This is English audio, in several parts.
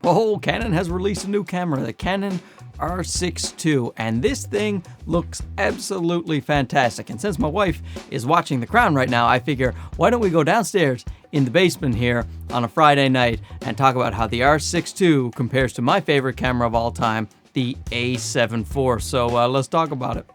Oh, Canon has released a new camera, the Canon R6 II, and this thing looks absolutely fantastic. And since my wife is watching The Crown right now, I figure, why don't we go downstairs in the basement here on a Friday night and talk about how the R6 II compares to my favorite camera of all time, the A7 IV. So let's talk about it.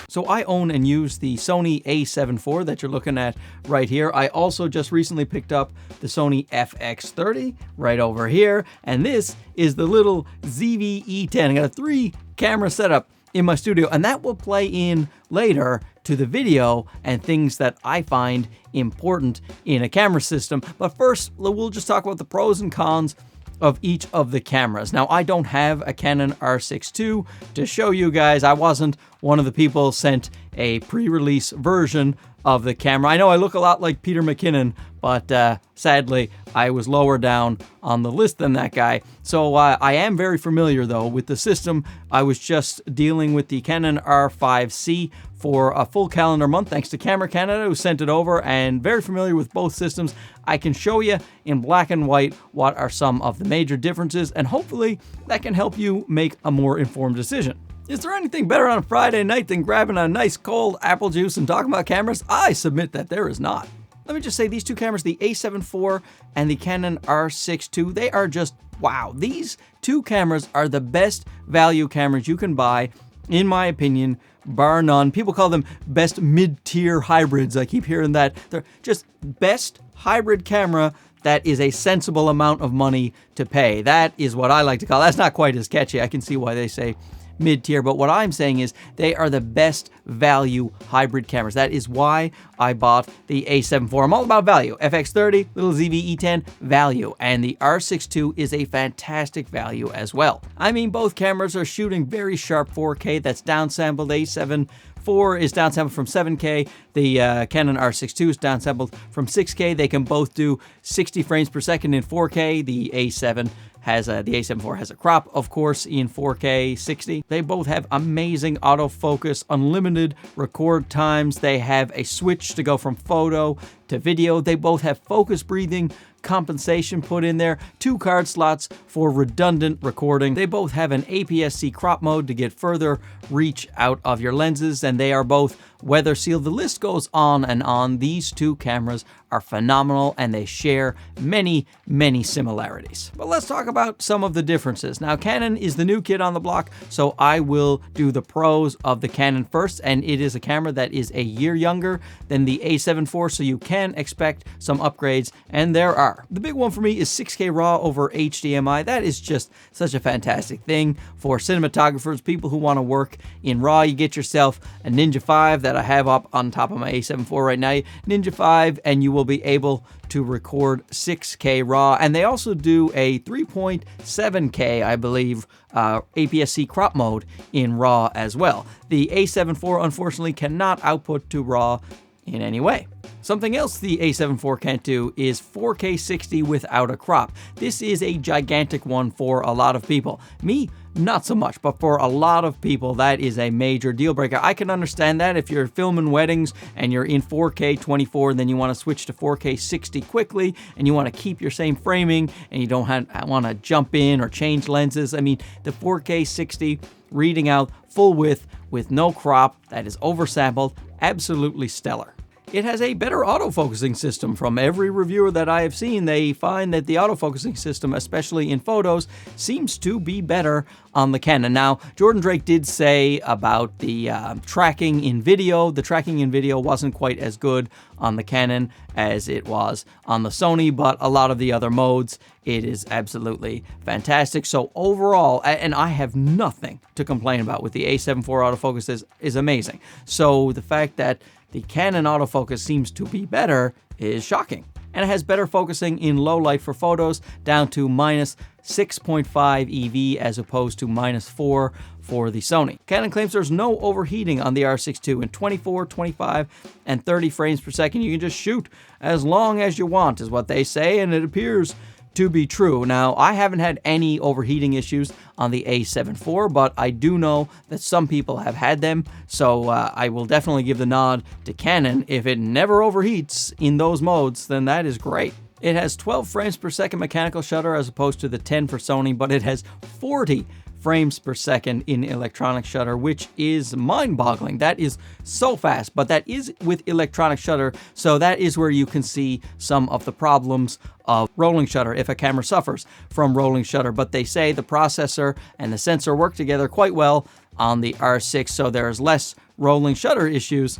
So I own and use the Sony A7 IV that you're looking at right here. I also just recently picked up the Sony FX30 right over here. And this is the little ZV-E10. I got a 3-camera setup in my studio, and that will play in later to the video and things that I find important in a camera system. But first, we'll just talk about the pros and cons of each of the cameras. Now, I don't have a Canon R6 II to show you guys. I wasn't one of the people sent a pre-release version of the camera. I know I look a lot like Peter McKinnon, but sadly, I was lower down on the list than that guy. So I am very familiar, though, with the system. I was just dealing with the Canon R5C for a full calendar month, thanks to Camera Canada, who sent it over, and very familiar with both systems. I can show you in black and white what are some of the major differences, and hopefully that can help you make a more informed decision. Is there anything better on a Friday night than grabbing a nice cold apple juice and talking about cameras? I submit that there is not. Let me just say, these two cameras, the A7 IV and the Canon R6 II, they are just wow. These two cameras are the best value cameras you can buy, in my opinion, bar none. People call them best mid-tier hybrids. I keep hearing that. They're just best hybrid camera that is a sensible amount of money to pay. That is what I like to call. That's not quite as catchy. I can see why they say mid-tier, but what I'm saying is they are the best value hybrid cameras. That is why I bought the A7 IV. I'm all about value. FX30, little ZV-E10, value. And the R6 II is a fantastic value as well. I mean, both cameras are shooting very sharp 4K. That's downsampled. The A7 IV is downsampled from 7K. The Canon R6 II is downsampled from 6K. They can both do 60 frames per second in 4K. The A7 IV has a crop, of course, in 4K 60. They both have amazing autofocus, unlimited record times. They have a switch to go from photo to video. They both have focus breathing compensation put in there, 2 card slots for redundant recording. They both have an APS-C crop mode to get further reach out of your lenses, and they are both weather sealed. The list goes on and on. These two cameras are phenomenal, and they share many, many similarities. But let's talk about some of the differences. Now, Canon is the new kid on the block, so I will do the pros of the Canon first, and it is a camera that is a year younger than the A7 IV, so you can expect some upgrades, and there are. The big one for me is 6K RAW over HDMI. That is just such a fantastic thing for cinematographers, people who want to work in RAW. You get yourself a Ninja 5 that I have up on top of my A7 IV right now. Ninja 5, and you will be able to record 6K RAW. And they also do a 3.7K, I believe, APS-C crop mode in RAW as well. The A7 IV, unfortunately, cannot output to RAW in any way. Something else the A7 IV can't do is 4K 60 without a crop. This is a gigantic one for a lot of people. Me, not so much, but for a lot of people, that is a major deal breaker. I can understand that if you're filming weddings and you're in 4K 24, and then you want to switch to 4K 60 quickly, and you want to keep your same framing, and you don't want to jump in or change lenses. I mean, the 4K 60 reading out full width with no crop, that is oversampled, absolutely stellar. It has a better autofocusing system. From every reviewer that I have seen, they find that the autofocusing system, especially in photos, seems to be better on the Canon. Now, Jordan Drake did say about the tracking in video. The tracking in video wasn't quite as good on the Canon as it was on the Sony, but a lot of the other modes, it is absolutely fantastic. So overall, and I have nothing to complain about with the A7 IV autofocus, is amazing. So the fact that the Canon autofocus seems to be better is shocking. And it has better focusing in low light for photos, down to minus 6.5 EV as opposed to minus 4 for the Sony. Canon claims there's no overheating on the R6 II. In 24, 25, and 30 frames per second, you can just shoot as long as you want, is what they say, and it appears to be true. Now, I haven't had any overheating issues on the A7 IV, but I do know that some people have had them, so I will definitely give the nod to Canon. If it never overheats in those modes, then that is great. It has 12 frames per second mechanical shutter as opposed to the 10 for Sony, but it has 40 frames per second in electronic shutter, which is mind-boggling. That is so fast, but that is with electronic shutter, so that is where you can see some of the problems of rolling shutter if a camera suffers from rolling shutter. But they say the processor and the sensor work together quite well on the R6, so there's less rolling shutter issues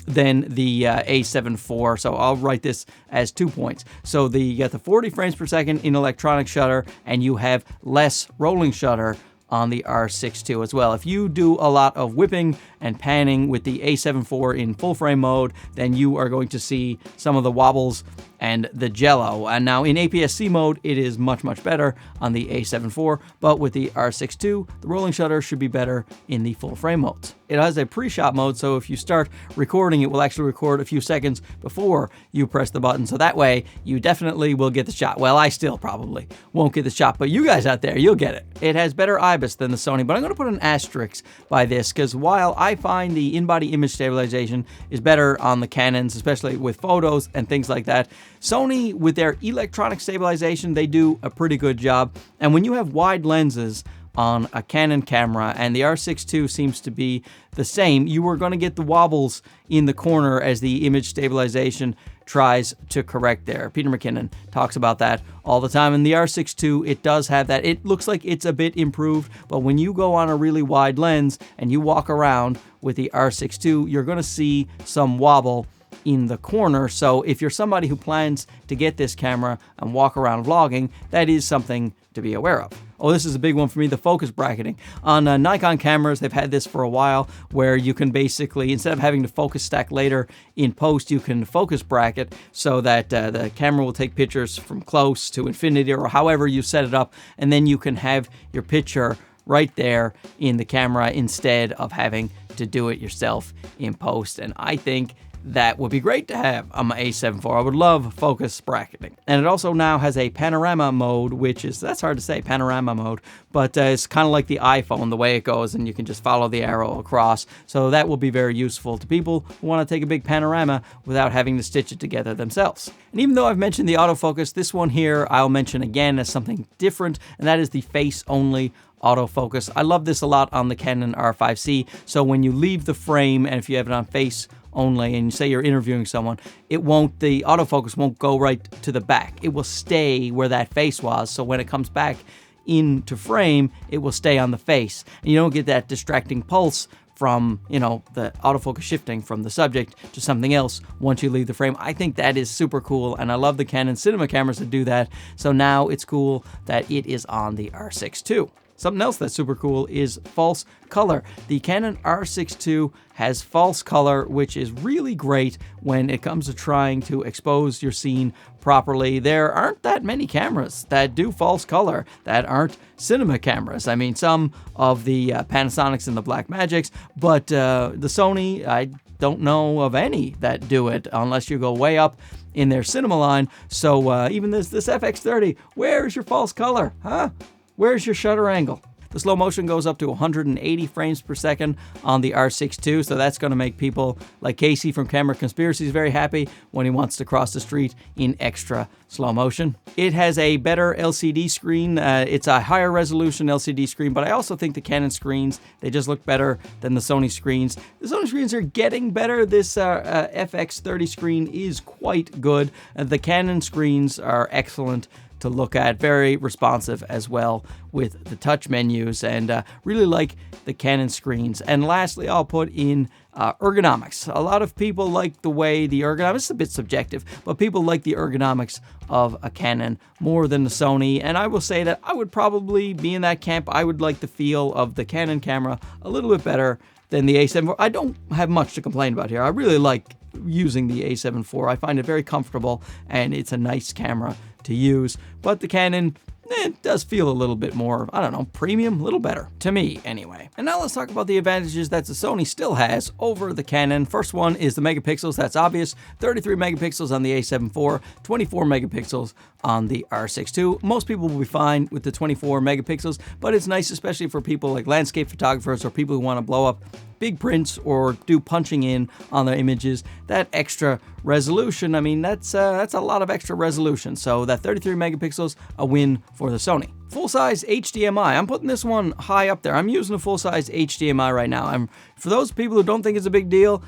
than the A7 IV. So I'll write this as 2 points. So you got the 40 frames per second in electronic shutter, and you have less rolling shutter on the R6 II as well. If you do a lot of whipping and panning with the A7 IV in full frame mode, then you are going to see some of the wobbles and the jello. And now in APS-C mode, it is much, much better on the A7 IV, but with the R6 II, the rolling shutter should be better in the full frame modes. It has a pre-shot mode, so if you start recording, it will actually record a few seconds before you press the button, so that way you definitely will get the shot. Well, I still probably won't get the shot, but you guys out there, you'll get it. It has better IBIS than the Sony, but I'm going to put an asterisk by this, because while I find the in-body image stabilization is better on the Canons, especially with photos and things like that, Sony, with their electronic stabilization, they do a pretty good job. And when you have wide lenses on a Canon camera, and the R6 II seems to be the same, you are going to get the wobbles in the corner as the image stabilization tries to correct there. Peter McKinnon talks about that all the time. And the R6 II, it does have that. It looks like it's a bit improved, but when you go on a really wide lens and you walk around with the R6 II, you're going to see some wobble in the corner. So if you're somebody who plans to get this camera and walk around vlogging, that is something to be aware of. Oh, this is a big one for me, the focus bracketing. On Nikon cameras, they've had this for a while, where you can basically, instead of having to focus stack later in post, you can focus bracket so that the camera will take pictures from close to infinity or however you set it up, and then you can have your picture right there in the camera instead of having to do it yourself in post. And I think that would be great to have on my A7 IV. I would love focus bracketing. And it also now has a panorama mode, which is, that's hard to say, panorama mode, but it's kind of like the iPhone, the way it goes, and you can just follow the arrow across. So that will be very useful to people who want to take a big panorama without having to stitch it together themselves. And even though I've mentioned the autofocus, this one here I'll mention again as something different, and that is the face-only autofocus. I love this a lot on the Canon R5C. So when you leave the frame, and if you have it on face only, and say you're interviewing someone, the autofocus won't go right to the back. It will stay where that face was. So when it comes back into frame, it will stay on the face. And you don't get that distracting pulse from, the autofocus shifting from the subject to something else once you leave the frame. I think that is super cool, and I love the Canon cinema cameras that do that. So now it's cool that it is on the R6 II. Something else that's super cool is false color. The Canon R6 II has false color, which is really great when it comes to trying to expose your scene properly. There aren't that many cameras that do false color that aren't cinema cameras. I mean, some of the Panasonics and the Blackmagics, but the Sony, I don't know of any that do it unless you go way up in their cinema line. So even this FX30, where's your false color, huh? Where's your shutter angle? The slow motion goes up to 180 frames per second on the R6 II, so that's going to make people like Casey from Camera Conspiracies very happy when he wants to cross the street in extra slow motion. It has a better LCD screen. It's a higher resolution LCD screen, but I also think the Canon screens, they just look better than the Sony screens. The Sony screens are getting better. This FX30 screen is quite good. The Canon screens are excellent to look at, very responsive as well with the touch menus, and really like the Canon screens. And lastly, I'll put in ergonomics. A lot of people like the way the ergonomics, it's a bit subjective, but people like the ergonomics of a Canon more than the Sony, and I will say that I would probably be in that camp. I would like the feel of the Canon camera a little bit better than the A7 IV. I don't have much to complain about here. I really like using the A7 IV. I find it very comfortable, and it's a nice camera to use. But the Canon, it does feel a little bit more, I don't know, premium, a little better. To me, anyway. And now let's talk about the advantages that the Sony still has over the Canon. First one is the megapixels, that's obvious. 33 megapixels on the A7 IV, 24 megapixels on the R6 II. Most people will be fine with the 24 megapixels, but it's nice especially for people like landscape photographers or people who want to blow up big prints or do punching in on their images. That extra resolution, I mean, that's a lot of extra resolution. So that 33 megapixels, a win for the Sony. Full-size HDMI, I'm putting this one high up there. I'm using a full-size HDMI right now. For those people who don't think it's a big deal,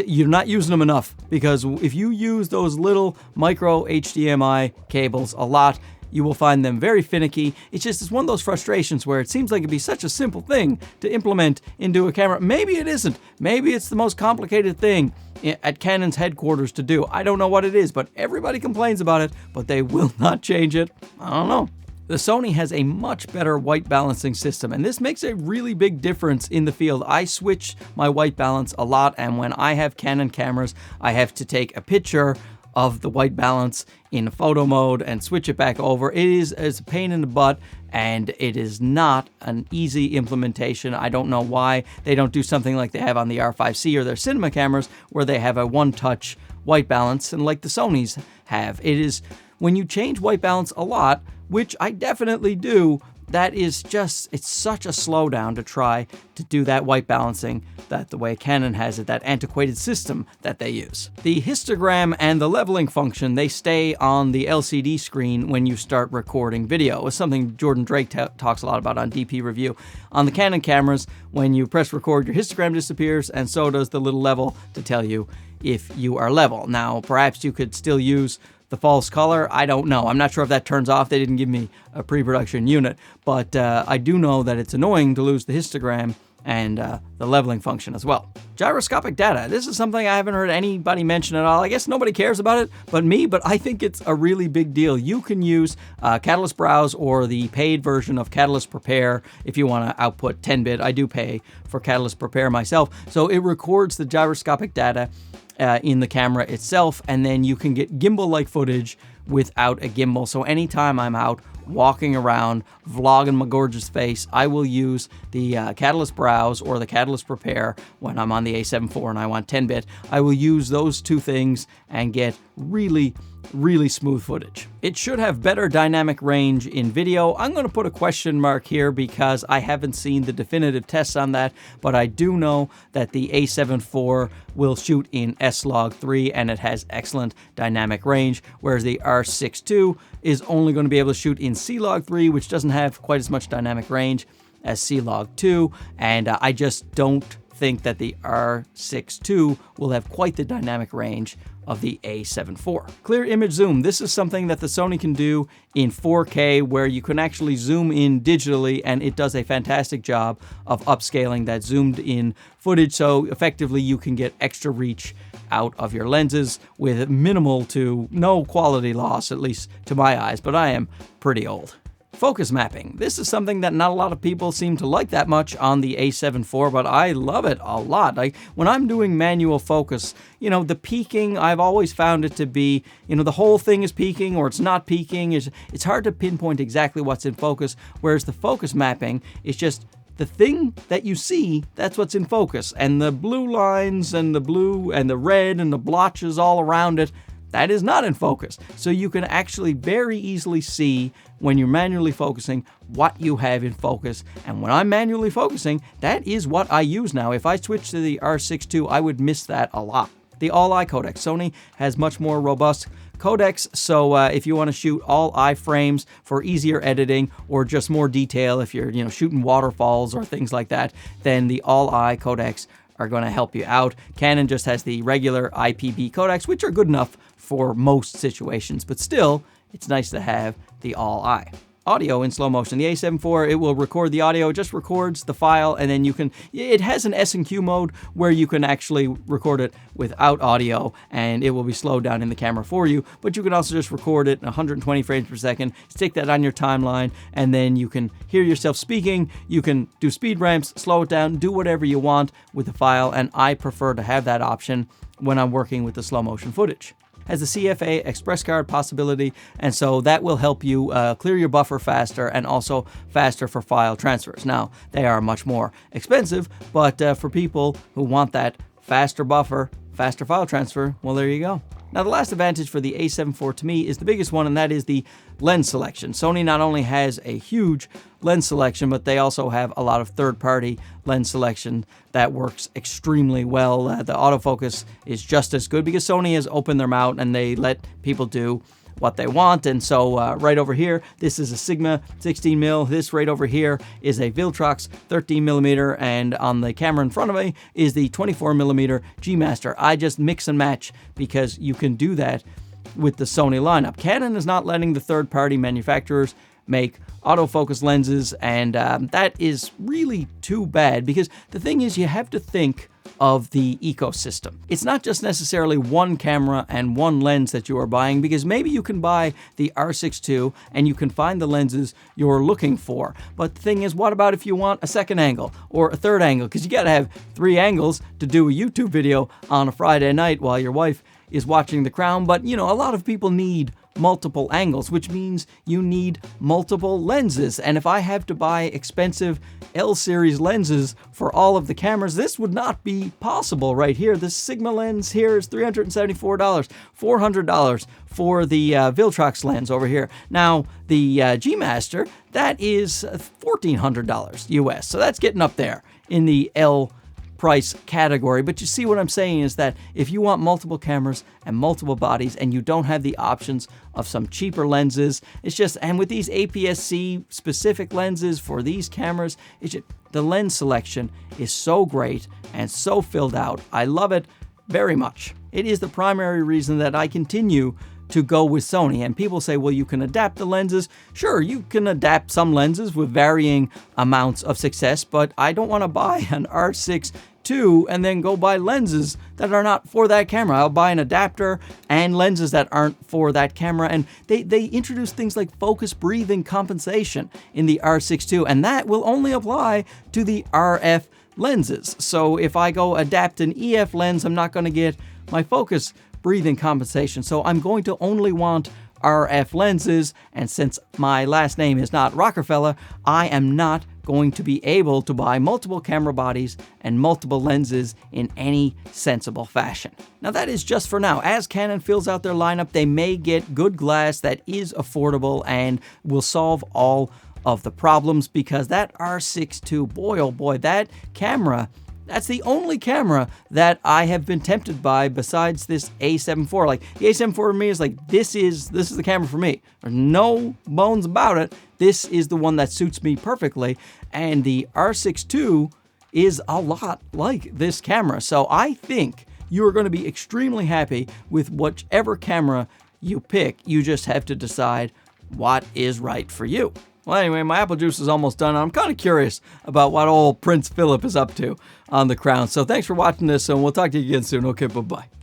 you're not using them enough, because if you use those little micro HDMI cables a lot, you will find them very finicky. It's one of those frustrations where it seems like it'd be such a simple thing to implement into a camera. Maybe it isn't. Maybe it's the most complicated thing at Canon's headquarters to do. I don't know what it is, but everybody complains about it, but they will not change it. I don't know. The Sony has a much better white balancing system, and this makes a really big difference in the field. I switch my white balance a lot, and when I have Canon cameras, I have to take a picture of the white balance in photo mode and switch it back over. It's a pain in the butt, and it is not an easy implementation. I don't know why they don't do something like they have on the R5C or their cinema cameras, where they have a one-touch white balance, and like the Sonys have. It is, when you change white balance a lot, which I definitely do, that is just, it's such a slowdown to try to do that white balancing that the way Canon has it, that antiquated system that they use. The histogram and the leveling function, they stay on the LCD screen when you start recording video. It's something Jordan Drake talks a lot about on DP Review. On the Canon cameras, when you press record, your histogram disappears, and so does the little level to tell you if you are level. Now, perhaps you could still use the false color, I don't know. I'm not sure if that turns off. They didn't give me a pre-production unit, but I do know that it's annoying to lose the histogram and the leveling function as well. Gyroscopic data. This is something I haven't heard anybody mention at all. I guess nobody cares about it but me, but I think it's a really big deal. You can use Catalyst Browse or the paid version of Catalyst Prepare if you want to output 10-bit. I do pay for Catalyst Prepare myself. So it records the gyroscopic data in the camera itself, and then you can get gimbal-like footage without a gimbal. So anytime I'm out walking around, vlogging my gorgeous face, I will use the Catalyst Browse or the Catalyst Prepare when I'm on the A7 IV and I want 10-bit. I will use those two things and get really smooth footage. It should have better dynamic range in video. I'm going to put a question mark here because I haven't seen the definitive tests on that, but I do know that the A7 IV will shoot in S-Log3 and it has excellent dynamic range, whereas the R6 II is only going to be able to shoot in C-Log3, which doesn't have quite as much dynamic range as C-Log2, and I just don't think that the R6 II will have quite the dynamic range of the A7 IV. Clear image zoom. This is something that the Sony can do in 4K, where you can actually zoom in digitally, and it does a fantastic job of upscaling that zoomed in footage, so effectively you can get extra reach out of your lenses with minimal to no quality loss, at least to my eyes, but I am pretty old. Focus mapping. This is something that not a lot of people seem to like that much on the A7 IV, but I love it a lot. Like when I'm doing manual focus, the peaking, I've always found it to be, the whole thing is peaking or it's not peaking. It's hard to pinpoint exactly what's in focus, whereas the focus mapping is just the thing that you see, that's what's in focus. And the blue lines and the blue and the red and the blotches all around it, that is not in focus. So you can actually very easily see when you're manually focusing what you have in focus. And when I'm manually focusing, that is what I use now. If I switch to the R6 II, I would miss that a lot. The all-eye codec. Sony has much more robust codecs, so if you want to shoot all eye frames for easier editing or just more detail, if you're shooting waterfalls or things like that, then the all-eye codecs are going to help you out. Canon just has the regular IPB codecs, which are good enough for most situations, but still, it's nice to have the all-eye. Audio in slow motion. The A7 IV, it will record the audio, it just records the file, and then it has an S&Q mode where you can actually record it without audio, and it will be slowed down in the camera for you, but you can also just record it in 120 frames per second, stick that on your timeline, and then you can hear yourself speaking, you can do speed ramps, slow it down, do whatever you want with the file, and I prefer to have that option when I'm working with the slow motion footage. has the CFA express card possibility, and so that will help you clear your buffer faster and also faster for file transfers. Now, they are much more expensive, but for people who want that faster buffer, faster file transfer, well, there you go. Now, the last advantage for the A7 IV to me is the biggest one, and that is the lens selection. Sony not only has a huge lens selection, but they also have a lot of third-party lens selection that works extremely well. The autofocus is just as good because Sony has opened their mouth and they let people do what they want. And so right over here, this is a Sigma 16mm. This right over here is a Viltrox 13mm, and on the camera in front of me is the 24mm G Master. I just mix and match because you can do that with the Sony lineup. Canon is not letting the third-party manufacturers make autofocus lenses, and that is really too bad, because the thing is, you have to think of the ecosystem. It's not just necessarily one camera and one lens that you are buying, because maybe you can buy the R6 II and you can find the lenses you're looking for. But the thing is, what about if you want a second angle or a third angle? Because you got to have 3 angles to do a YouTube video on a Friday night while your wife is watching The Crown. But, you know, a lot of people need multiple angles, which means you need multiple lenses. And if I have to buy expensive L-series lenses for all of the cameras, this would not be possible right here. The Sigma lens here is $374, $400 for the Viltrox lens over here. Now, the G Master, that is $1,400 US. So that's getting up there in the L price category. But you see what I'm saying is that if you want multiple cameras and multiple bodies and you don't have the options of some cheaper lenses, it's just, and with these APS-C specific lenses for these cameras, it's just, the lens selection is so great and so filled out. I love it very much. It is the primary reason that I continue to go with Sony. And people say, well, you can adapt the lenses. Sure, you can adapt some lenses with varying amounts of success, but I don't want to buy an R6 II and then go buy lenses that are not for that camera. I'll buy an adapter and lenses that aren't for that camera. And they introduce things like focus breathing compensation in the R6 II, and that will only apply to the RF lenses. So if I go adapt an EF lens, I'm not going to get my focus breathing compensation. So I'm going to only want RF lenses, and since my last name is not Rockefeller, I am not going to be able to buy multiple camera bodies and multiple lenses in any sensible fashion. Now, that is just for now. As Canon fills out their lineup, they may get good glass that is affordable and will solve all of the problems, because that R6 II, boy oh boy, that camera, that's the only camera that I have been tempted by besides this A7 IV. Like, the A7 IV for me is like, this is the camera for me. There's no bones about it. This is the one that suits me perfectly. And the R6 II is a lot like this camera. So I think you are going to be extremely happy with whichever camera you pick. You just have to decide what is right for you. Well, anyway, my apple juice is almost done. I'm kind of curious about what old Prince Philip is up to on The Crown. So thanks for watching this, and we'll talk to you again soon. Okay, bye-bye.